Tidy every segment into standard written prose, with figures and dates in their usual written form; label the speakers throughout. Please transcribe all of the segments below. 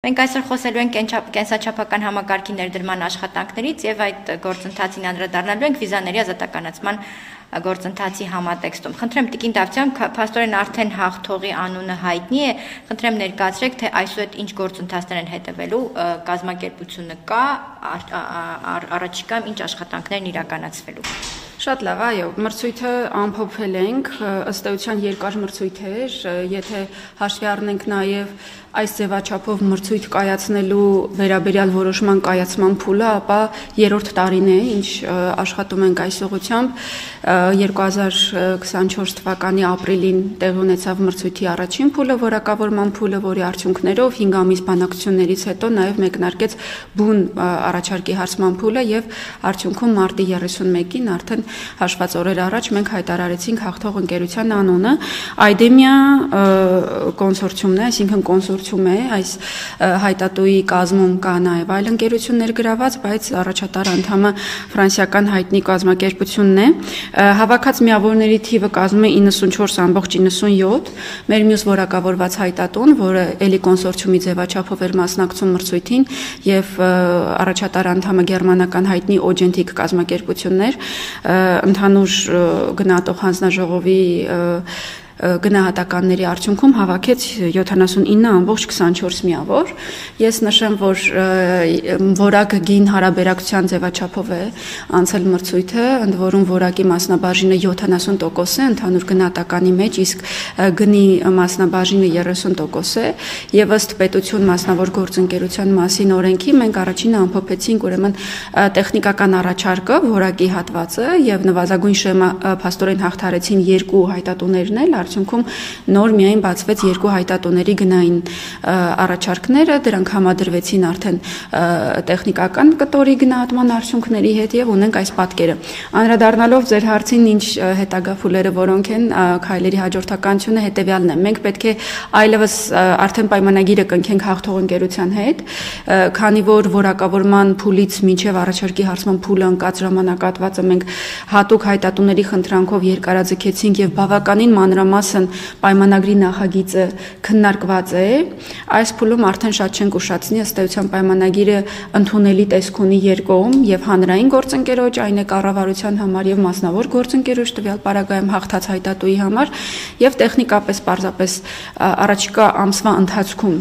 Speaker 1: Մենք այսօր խոսելու ենք կենսաչափական համակարգի ներդրման աշխատանքներից եւ այդ գործընթացին անդրադառնալու ենք վիզաների ազատականացման գործընթացի համատեքստում։ Խնդրեմ Տիկին Դավթյան, փաստորեն արդեն հաղթողի անունը հայտնի է, խնդրեմ ներկայացրեք, թե այսուհետ ինչ գործընթացներ են հետևելու, կազմակերպությունը կա, առաջիկայում ինչ աշխատանքներ իրականացվելու։
Speaker 2: Շատ լավ, այո, մրցույթը ամփոփել ենք, ըստ էության երկար մրցույթ էր, եթե հաշվի առնենք նաև այս ձևաչափով մրցույթ կայացնելու վերաբերյալ որոշման կայացման փուլը, ապա երրորդ տարին է, ինչ աշխատում ենք այս ուղղությամբ, 2024 թվականի ապրիլին տեղի ունեցավ մրցույթի առաջին փուլը, որակավորման փուլը, որի արդյունքներով 5 ամիս բանակցություններից հետո նաև մեկնարկեց բուն առաջարկի հարցման փուլը եւ արդյունքում մարտի 31-ին արդեն հաշված օրեր առաջ մենք հայտարարեցինք հաղթող ընկերության անունը, Idemia կոնսորցիումն է, այսինքն կոնսորցիում է, այս հայտատուի կազմում կա նաև այլ ընկերություններ գրաված, բայց առաջատար անդամը ֆրանսիական հայտնի կազմակերպությունն է։ Հավաքած միավորների թիվը կազմում է 94.97, մեր մյուս որակավորված հայտատուն, որը էլի կոնսորցիումի ձևաչափով էր մասնակցում մրցույթին եւ առաջատար անդամը գերմանական հայտնի Ogentic կազմակերպություններ, ընդհանուր գնահատող հանձնաժողովի գնահատականների արդյունքում հավաքեց 79.24 միավոր։ Ես նշեմ, որ որակ գին հարաբերակցության ձևաչափով է անցել մրցույթը, ընդ որում որակի մասնաբաժինը 70% է ընդհանուր գնահատականի մեջ, իսկ գնի մասնաբաժինը 30% է, եւ ըստ պետություն մասնավոր գործընկերության մասին օրենքի մենք առաջինը ամփոփեցինք ուրեմն տեխնիկական առաջարկը, որակի հատվածը եւ նվազագույն շեմա փաստորեն հաղթարեցին երկու հայտատուներն էլ արդյունքում նոր միայն բացվեց երկու հայտատուների գնային առաջարկները, դրանք համադրվեցին արդեն տեխնիկական կտորի գնահատման արդյունքների հետ եւ ունենք այս պատկերը։ Անդրադառնալով ձեր հարցին, ինչ հետագա փուլերը որոնք են, քայլերի հաջորդականությունը հետեւյալն է։ Մենք պետք է այլևս արդեն պայմանագիրը կնքենք հաղթող ընկերության հետ, քանի որ որակավորման փուլից մինչեւ առաջարկի հարցման փուլը ընկած ժամանակահատվածը մենք հատուկ հայտատուների խնդրանքով երկարաձգեցինք եւ բավականին մանրամասն պայմանագրի նախագիծը քննարկված է, այս փուլում արդեն շատ չենք ուշացնի, ըստ էության պայմանագիրը ընդունելի տեսք ունի երկկողմ եւ հանրային գործընկերոջ, այն է կառավարության համար եւ մասնավոր գործընկերոջ տվյալ պարագայում հաղթած հայտատուի համար եւ տեխնիկապես պարզապես առաջիկա ամսվա ընթացքում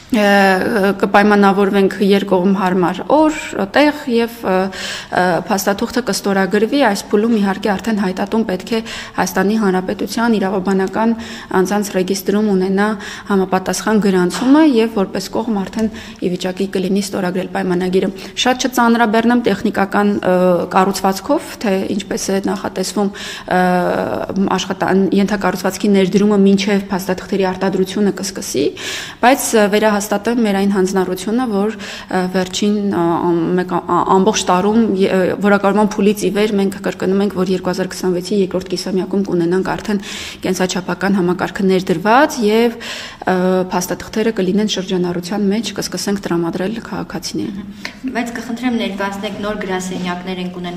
Speaker 2: կպայմանավորվենք երկկողմ հարմար օր, տեղ եւ փաստաթուղթը կստորագրվի, այս փուլում իհարկե արդեն հայտատուն պետք է Հայաստանի Հանրապետության իրավաբանական անձանց ռեգիստրում ունենա համապատասխան գրանցումը եւ որպես կողմ արդեն ի վիճակի կլինի ստորագրել պայմանագիրը։ Շատ չծանրաբեռնեմ տեխնիկական կառուցվածքով, թե ինչպես է նախատեսվում ենթակառուցվածքի ներդրումը մինչեւ փաստաթղթերի արտադրությունը կսկսի, բայց հաստատեմ մեր այն հանձնառությունը, որ վերջին ամբողջ տարում որակավորման փուլից ի վեր մենք կրկնում ենք, որ 2026-ի երկրորդ կիսամյակում կունենանք արդեն կենսաչափական համակարգը ներդրված եւ փաստաթղթերը կլինեն շրջանառության մեջ, կսկսենք տրամադրել քաղաքացիներին։
Speaker 1: Բայց կխնդրեմ ներկայացնեք նոր գրասենյակներ ենք ունենա